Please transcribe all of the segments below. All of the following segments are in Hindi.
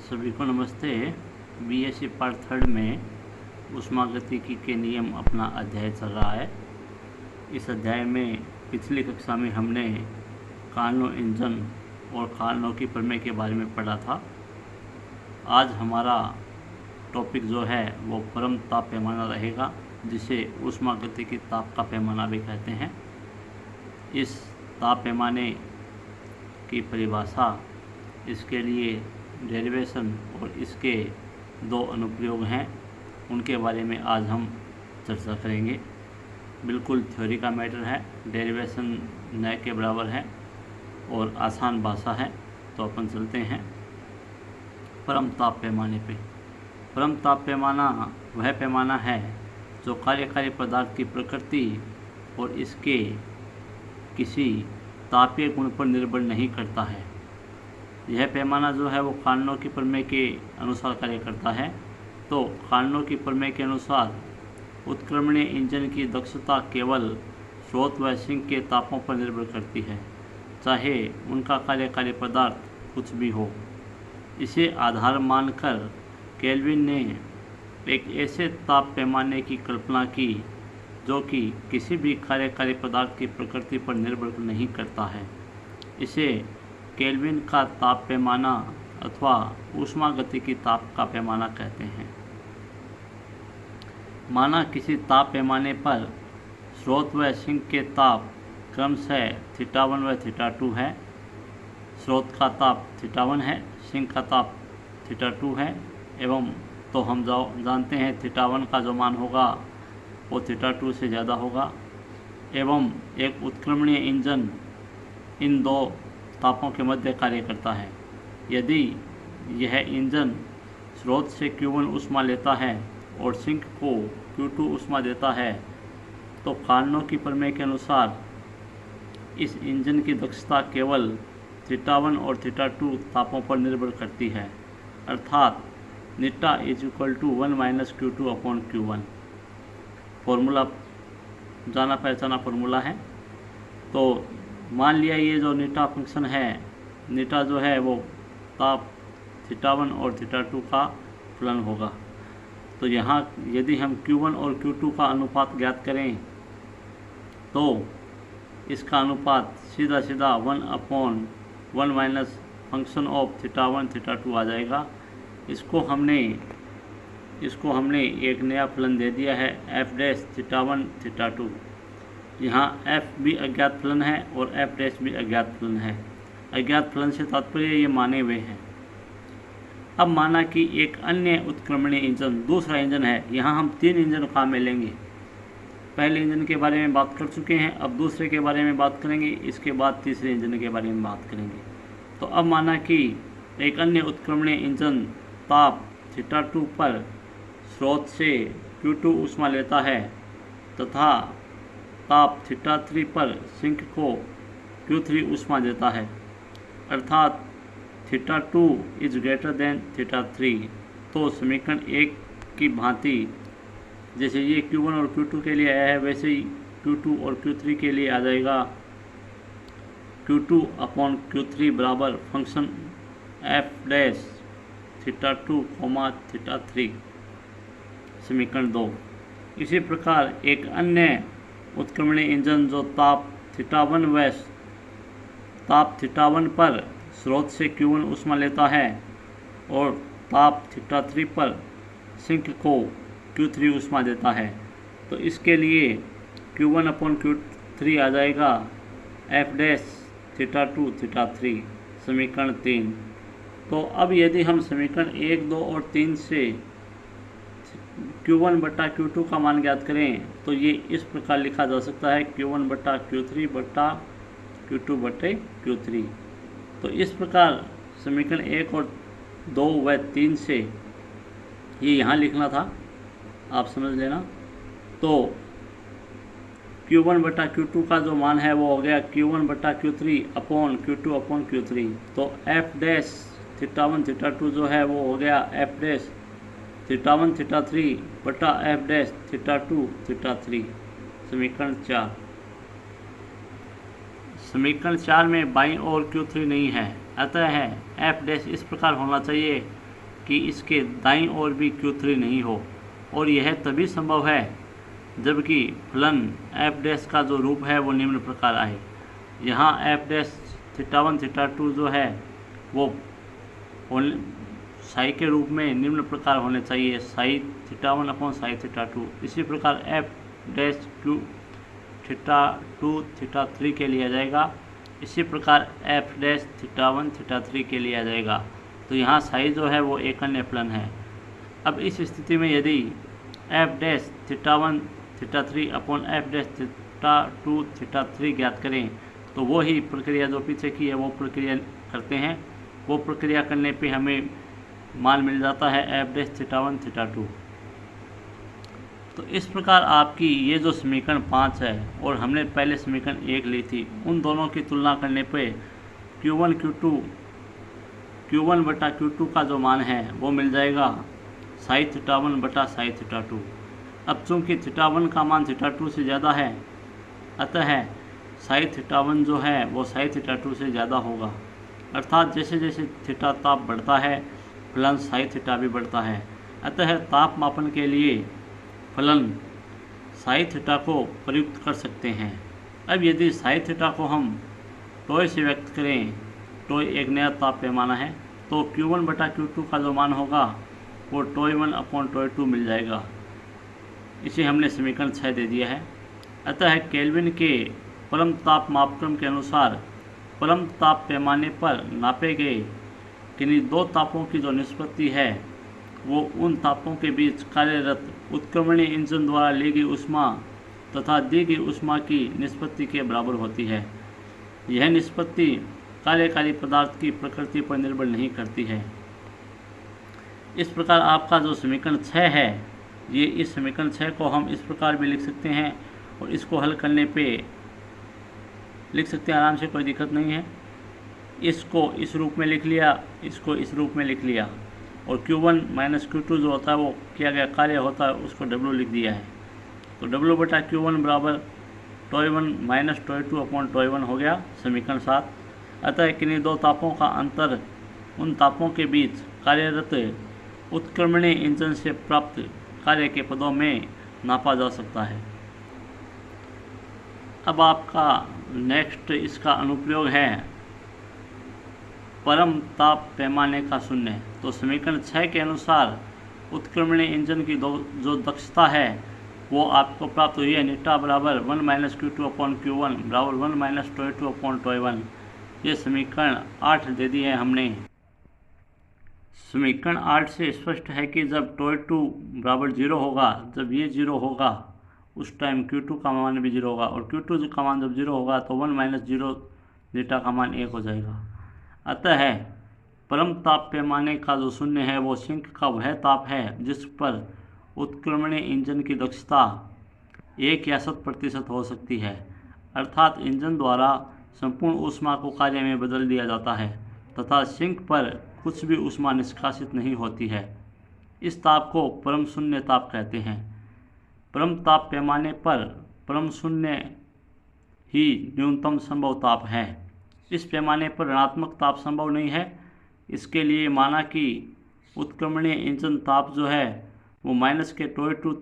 सभी को नमस्ते। बीएससी पार्ट थर्ड में ऊष्मागतिकी के नियम अपना अध्याय चल रहा है। इस अध्याय में पिछली कक्षा में हमने कार्नोट इंजन और कार्नोट की प्रमेय के बारे में पढ़ा था। आज हमारा टॉपिक जो है वो परम ताप पैमाना रहेगा, जिसे ऊष्मागतिकी ताप का पैमाना भी कहते हैं। इस ताप पैमाने की परिभाषा, इसके लिए डेरिवेशन और इसके दो अनुप्रयोग हैं, उनके बारे में आज हम चर्चा करेंगे। बिल्कुल थ्योरी का मैटर है, डेरिवेशन न के बराबर है और आसान भाषा है। तो अपन चलते हैं परम ताप पैमाने पे। परम ताप पैमाना वह पैमाना है जो कार्यकारी पदार्थ की प्रकृति और इसके किसी तापीय गुण पर निर्भर नहीं करता है। यह पैमाना जो है वो कार्नोट की प्रमेय के अनुसार कार्य करता है। तो कार्नोट की प्रमेय के अनुसार उत्क्रमणीय इंजन की दक्षता केवल स्रोत व सिंक के तापों पर निर्भर करती है, चाहे उनका कार्यकारी पदार्थ कुछ भी हो। इसे आधार मानकर केल्विन ने एक ऐसे ताप पैमाने की कल्पना की जो कि किसी भी कार्यकारी पदार्थ की प्रकृति पर निर्भर नहीं करता है। इसे केल्विन का ताप पैमाना अथवा ऊष्मागतिकी ताप का पैमाना कहते हैं। माना किसी ताप पैमाने पर स्रोत व सिंक के ताप क्रमशः θ1 व θ2 है। स्रोत का ताप θ1 है, सिंक का ताप θ2 है। एवं तो हम जानते हैं θ1 का जो मान होगा वो θ2 से ज़्यादा होगा। एवं एक उत्क्रमणीय इंजन इन दो तापों के मध्य कार्य करता है। यदि यह इंजन स्रोत से Q1 ऊष्मा लेता है और सिंक को Q2 ऊष्मा देता है, तो कार्नोट की प्रमेय के अनुसार इस इंजन की दक्षता केवल θ1 और θ2 तापों पर निर्भर करती है, अर्थात नीटा = 1 - Q2/Q1। फॉर्मूला जाना पहचाना फॉर्मूला है। तो मान लिया ये जो नीटा फंक्शन है, नीटा जो है वो ताप θ1 और θ2 का फलन होगा। तो यहाँ यदि हम Q1 और Q2 का अनुपात ज्ञात करें तो इसका अनुपात सीधा 1/1 - फंक्शन ऑफ θ1 θ2 आ जाएगा। इसको हमने एक नया फलन दे दिया है f' θ1 θ2। यहाँ f भी अज्ञात फलन है और f' भी अज्ञात फलन है। अज्ञात फलन से तात्पर्य ये माने हुए हैं। अब माना कि एक अन्य उत्क्रमणीय इंजन दूसरा इंजन है। यहाँ हम तीन इंजन काम में लेंगे। पहले इंजन के बारे में बात कर चुके हैं, अब दूसरे के बारे में बात करेंगे, इसके बाद तीसरे इंजन के बारे में बात करेंगे। तो अब माना कि एक अन्य उत्क्रमणीय इंजन ताप θ2 पर स्रोत से Q2 ऊष्मा लेता है तथा ताप θ3 पर सिंक को Q3 ऊष्मा देता है, अर्थात θ2 > θ3। तो समीकरण 1 की भांति जैसे ये Q1 और Q2 के लिए आया है, वैसे ही Q2 और Q3 के लिए आ जाएगा। Q2/Q3 बराबर फंक्शन f' θ2, θ3। समीकरण 2। इसी प्रकार एक अन्य उत्क्रमणीय इंजन जो ताप θ1 पर स्रोत से Q1 ऊष्मा लेता है और ताप θ3 पर सिंक को Q3 ऊष्मा देता है, तो इसके लिए Q1/Q3 आ जाएगा f' θ2 θ3। समीकरण 3। तो अब यदि हम समीकरण 1, 2 और 3 से Q1/Q2 का मान ज्ञात करें तो ये इस प्रकार लिखा जा सकता है Q1/Q3 Q2/Q3। तो इस प्रकार समीकरण 1 और 2 व 3 से ये यहाँ लिखना था, आप समझ लेना। तो Q1/Q2 का जो मान है वो हो गया Q1/Q3/Q2/Q3। तो f' θ1 θ2 जो है वो हो गया f' θ1 θ3 बटा f' θ2 θ3। समीकरण 4। समीकरण 4 में बाईं ओर Q3 नहीं है, अतः f' इस प्रकार होना चाहिए कि इसके दाईं ओर भी Q3 नहीं हो, और यह तभी संभव है जबकि फलन f डैश का जो रूप है वो निम्न प्रकार आए। यहाँ f डैश θ1 θ2 जो है वो साई के रूप में निम्न प्रकार होने चाहिए, साई θ1 अपॉन साई θ2। इसी प्रकार f डैश Q θ2 θ3 के लिए आ जाएगा, इसी प्रकार f डैश θ1 θ3 के लिए आ जाएगा। तो यहाँ साई जो है वो एक अन्य फलन है। अब इस स्थिति में यदि f dash θ1 θ3 upon f dash θ2 θ3 ज्ञात करें तो वो ही प्रक्रिया जो पीछे की है वो प्रक्रिया करते हैं। वो प्रक्रिया करने पे हमें मान मिल जाता है f डैश θ1 θ2। तो इस प्रकार आपकी ये जो समीकरण 5 है और हमने पहले समीकरण 1 ली थी, उन दोनों की तुलना करने पे Q1 बटा Q2 का जो मान है वो मिल जाएगा साई θ1 बटा साई θ2। अब चूँकि θ1 का मान θ2 से ज़्यादा है, अतः साई θ1 जो है वो साई θ2 से ज़्यादा होगा, अर्थात जैसे जैसे थीटा ताप बढ़ता है फलन साई थीटा भी बढ़ता है। अतः ताप मापन के लिए फलन साई थीटा को प्रयुक्त कर सकते हैं। अब यदि साई थीटा को हम टोय से व्यक्त करें, टोय एक नया ताप पैमाना है, तो Q1 बटा Q2 का जो मान होगा वो टोय 1 अपॉन टोय 2 मिल जाएगा। इसे हमने समीकरण 6 दे दिया है। अतः केल्विन के परम ताप मापक्रम के अनुसार परम ताप पैमाने पर नापे गए किन्हीं दो तापों की जो निष्पत्ति है वो उन तापों के बीच कार्यरत उत्क्रमणीय इंजन द्वारा ली गई ऊष्मा तथा दी गई ऊष्मा की निष्पत्ति के बराबर होती है। यह निष्पत्ति कार्यकारी पदार्थ की प्रकृति पर निर्भर नहीं करती है। इस प्रकार आपका जो समीकरण 6 है, ये इस समीकरण 6 को हम इस प्रकार भी लिख सकते हैं और इसको हल करने पे लिख सकते हैं आराम से, कोई दिक्कत नहीं है। इसको इस रूप में लिख लिया, इसको इस रूप में लिख लिया, और Q1 माइनस Q2 जो होता है वो किया गया कार्य होता है उसको W लिख दिया है। तो W बटा Q1 बराबर toy 1 minus toy 2 upon toy 1 हो गया समीकरण 7। अतः किन्हीं दो तापों का अंतर उन तापों के बीच कार्यरत उत्क्रमणीय इंजन से प्राप्त कार्य के पदों में नापा जा सकता है। अब आपका नेक्स्ट इसका अनुप्रयोग है परम ताप पैमाने का शून्य। तो समीकरण 6 के अनुसार उत्क्रमणीय इंजन की जो दक्षता है वो आपको प्राप्त हुई है नीटा बराबर 1 माइनस Q2 अपॉन Q1 बराबर 1 माइनस टोय 2 अपॉन टोय 1। ये समीकरण 8 दे दी है हमने। समीकरण 8 से स्पष्ट है कि जब टोय 2 बराबर 0 होगा, जब ये 0 होगा उस टाइम Q2 का मान भी 0 होगा, और Q2 का मान जब 0 होगा तो 1 माइनस 0 नीटा का मान 1 हो जाएगा। अतः परम ताप पैमाने का जो शून्य है वो सिंक का वह ताप है जिस पर उत्क्रमणीय इंजन की दक्षता 1 या 100% हो सकती है, अर्थात इंजन द्वारा संपूर्ण ऊष्मा को कार्य में बदल दिया जाता है तथा सिंक पर कुछ भी ऊष्मा निष्कासित नहीं होती है। इस ताप को परम शून्य ताप कहते हैं। परम ताप पैमाने पर परम शून्य ही न्यूनतम संभव ताप है। इस पैमाने पर ऋणात्मक ताप संभव नहीं है। इसके लिए माना कि उत्क्रमणीय इंजन ताप जो है वो माइनस के टोय 2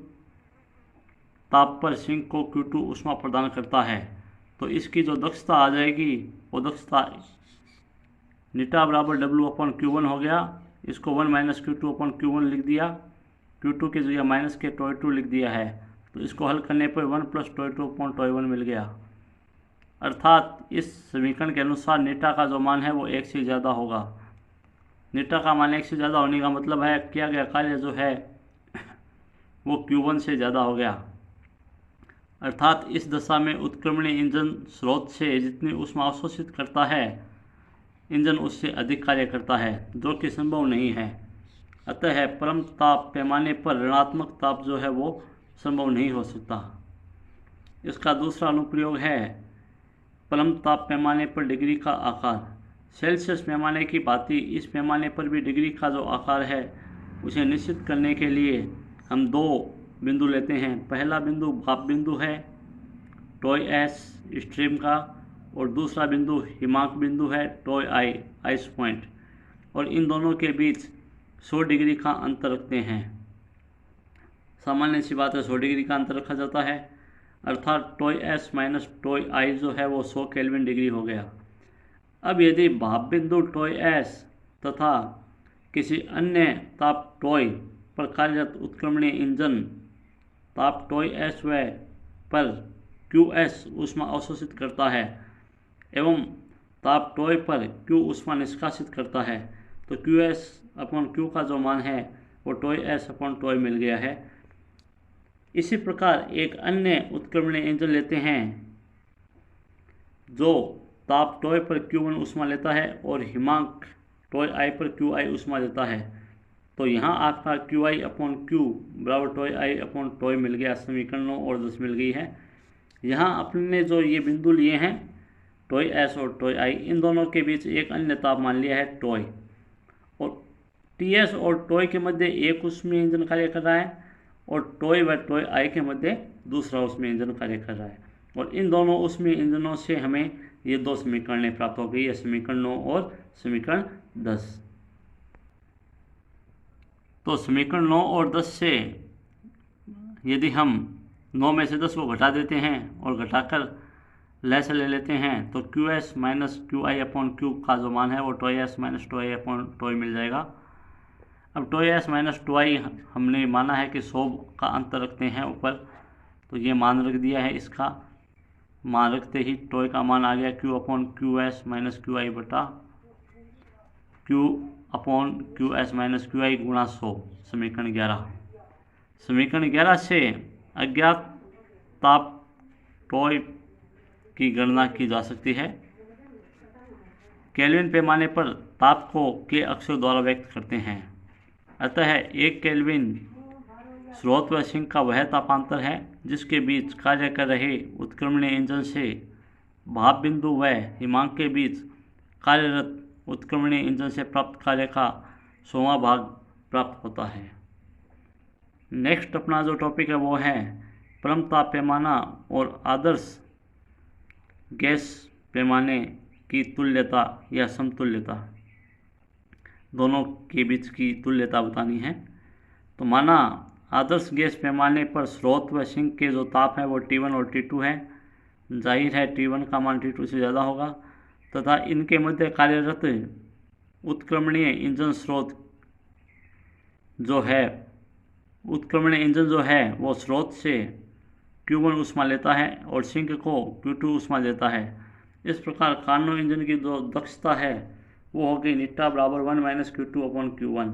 ताप पर सिंक को Q2 ऊष्मा प्रदान करता है, तो इसकी जो दक्षता आ जाएगी वो दक्षता नीटा बराबर W अपॉन Q1 हो गया। इसको 1 माइनस Q2 अपॉन Q1 लिख दिया, Q2 की जगह माइनस के टोय 2 लिख दिया है, तो इसको हल करने पर 1 प्लस टोय 2 अपॉन टोय 1 मिल गया। अर्थात इस समीकरण के अनुसार नीटा का जो मान है वो 1 से ज़्यादा होगा। नीटा का मान 1 से ज़्यादा होने का मतलब है किया गया कार्य जो है वो Q1 से ज़्यादा हो गया। अर्थात इस दशा में उत्क्रमणीय इंजन स्रोत से जितनी ऊष्मा अवशोषित करता है इंजन उससे अधिक कार्य करता है, जो कि संभव नहीं है। अतः परम ताप पैमाने पर ऋणात्मक ताप जो है वो संभव नहीं हो सकता। इसका दूसरा अनुप्रयोग है परम ताप पैमाने पर डिग्री का आकार। सेल्सियस पैमाने की भांति इस पैमाने पर भी डिग्री का जो आकार है उसे निश्चित करने के लिए हम दो बिंदु लेते हैं। पहला बिंदु भाप बिंदु है टोय एस स्ट्रीम का, और दूसरा बिंदु हिमांक बिंदु है टोय आई आइस पॉइंट, और इन दोनों के बीच 100 डिग्री का अंतर रखते हैं। सामान्य सी बात है, 100 डिग्री का अंतर रखा जाता है, अर्थात टॉय एस माइनस टॉय आई जो है वो 100 केल्विन डिग्री हो गया। अब यदि भाप बिंदु टॉय एस तथा किसी अन्य ताप टॉय पर कार्यरत उत्क्रमणीय इंजन ताप टॉय एस व पर क्यू एस ऊष्मा अवशोषित करता है एवं ताप टॉय पर क्यू ऊष्मा निष्कासित करता है, तो क्यू एस अपॉन क्यू का जो मान है वो टॉय एस अपॉन टॉय मिल गया है। इसी प्रकार एक अन्य उत्क्रमणीय इंजन लेते हैं जो ताप टॉय पर Q1 ऊष्मा लेता है और हिमांक टॉय आई पर QI ऊष्मा देता है, तो यहाँ आपका QI अपॉन Q बराबर टॉय आई अपॉन टॉय मिल गया। समीकरण 9 और 10 मिल गई है। यहाँ अपने जो ये बिंदु लिए हैं टॉय एस और टॉय आई, इन दोनों के बीच एक अन्य ताप मान लिया है टॉय, और TS और टॉय के मध्य एक ऊष्मीय इंजन कार्य कर रहा है और टॉय व टॉय आई के मध्य दूसरा ऊष्मीय इंजन कार्य कर रहा है, और इन दोनों ऊष्मीय इंजनों से हमें ये दो समीकरणें प्राप्त हो गई है, समीकरण 9 और समीकरण 10। तो समीकरण 9 और 10 से यदि हम 9 में से 10 को घटा देते हैं और घटाकर लय से ले लेते हैं तो Q S minus Q I upon Q का जो मान है वो टॉय एस माइनस टॉय अपॉन टॉय मिल जाएगा। अब टॉय एस माइनस टॉय हमने माना है कि 100 का अंतर रखते हैं ऊपर, तो ये मान रख दिया है। इसका मान रखते ही टॉय का मान आ गया Q upon Q S minus Q I बटा Q upon Q S minus Q I गुणा 100, समीकरण 11। समीकरण 11 से अज्ञात ताप टॉय की गणना की जा सकती है। केल्विन पैमाने पर ताप को के अक्षर द्वारा व्यक्त करते हैं, अतः 1 केल्विन स्रोत व सिंक का वह तापांतर है जिसके बीच कार्य कर रहे उत्क्रमणीय इंजन से भाप बिंदु व हिमांक के बीच कार्यरत उत्क्रमणीय इंजन से प्राप्त कार्य का 100वां भाग प्राप्त होता है। नेक्स्ट अपना जो टॉपिक है वो है परम ताप पैमाना और आदर्श गैस पैमाने की तुल्यता या समतुल्यता, दोनों के बीच की तुल्यता बतानी है। तो माना आदर्श गैस पैमाने पर स्रोत व सिंक के जो ताप है वो T1 और T2 है, जाहिर है T1 का मान T2 से ज़्यादा होगा, तथा इनके मध्य कार्यरत उत्क्रमणीय इंजन स्रोत जो है उत्क्रमणीय इंजन जो है वो स्रोत से Q1 ऊष्मा लेता है और सिंक को Q2 ऊष्मा देता है। इस प्रकार कार्नो इंजन की जो दक्षता है वो हो गई निट्टा बराबर 1 माइनस Q2 अपॉन Q1,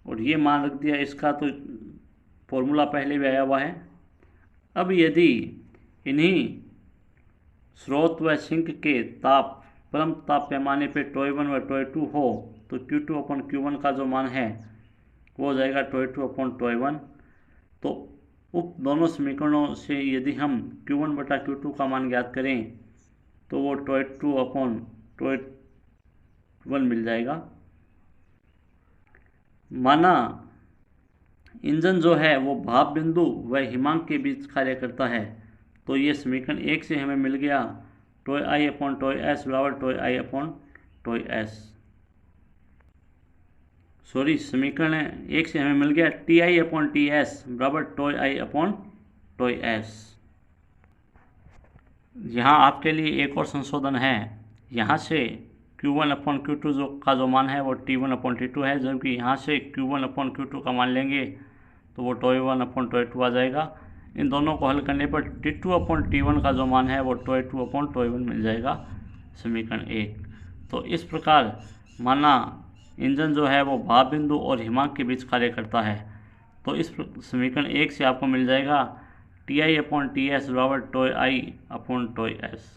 और ये मान रख दिया। इसका तो फॉर्मूला पहले भी आया हुआ है। अब यदि इन्हीं स्रोत व सिंक के ताप परम ताप पैमाने पे टॉय 1 व टॉय 2 हो तो Q2 अपॉन Q1 का जो मान है वो हो जाएगा टॉय 2 अपॉन टॉय 1। तो उप दोनों समीकरणों से यदि हम Q1 बटा Q2 का मान ज्ञात करें तो वो टॉय 2 अपॉन टॉय 1 मिल जाएगा। माना इंजन जो है वो भाप बिंदु व हिमांक के बीच कार्य करता है, तो ये समीकरण 1 से हमें मिल गया टॉय आई अपॉन टॉय एस बराबर टॉय आई अपॉन टॉय एस। सॉरी, समीकरण 1 से हमें मिल गया T I upon T S बराबर टॉय आई अपॉन टॉय एस। यहाँ आपके लिए एक और संशोधन है, यहाँ से Q1 अपॉन Q2 का जो मान है वो T1 अपॉन T2 है, जबकि यहाँ से Q1 अपॉन Q2 का मान लेंगे तो वो टॉय 1 अपॉन टॉय 2 आ जाएगा। इन दोनों को हल करने पर T2 अपॉन T1 का जो मान है वो टॉय 2 अपॉन टॉय 1 मिल जाएगा, समीकरण 1। तो इस प्रकार माना इंजन जो है वो भाप बिंदु और हिमांक के बीच कार्य करता है, तो इस समीकरण 1 से आपको मिल जाएगा T I upon T S बराबर टॉय आई अपॉन टॉय एस।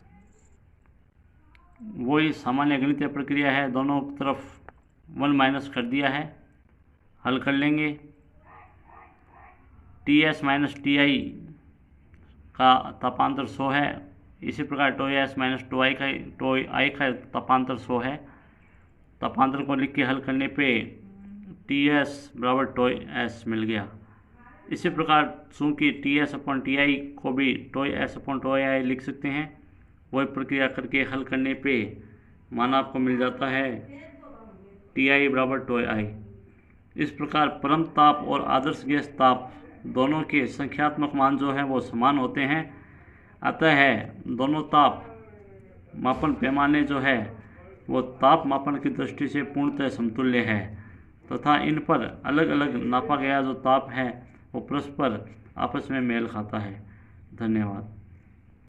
वही सामान्य गणितीय प्रक्रिया है, दोनों तरफ 1 माइनस कर दिया है, हल कर लेंगे। T S minus T I का तापांतर 100 है, इसी प्रकार टॉय एस माइनस टॉय आई का तापांतर 100 है। तापांतर को लिख के हल करने पे टी एस बराबर टॉय एस मिल गया। इसी प्रकार चूँकि T S upon T I को भी टॉय एस अपॉन टॉय आई लिख सकते हैं, वही प्रक्रिया करके हल करने पे मान आपको मिल जाता है टी आई बराबर टॉय आई। इस प्रकार परम ताप और आदर्श गैस ताप दोनों के संख्यात्मक मान जो हैं वो समान होते हैं। अतः है दोनों ताप मापन पैमाने जो है वो ताप मापन की दृष्टि से पूर्णतः समतुल्य है तथा इन पर अलग अलग नापा गया जो ताप है वो परस्पर आपस में मेल खाता है। धन्यवाद।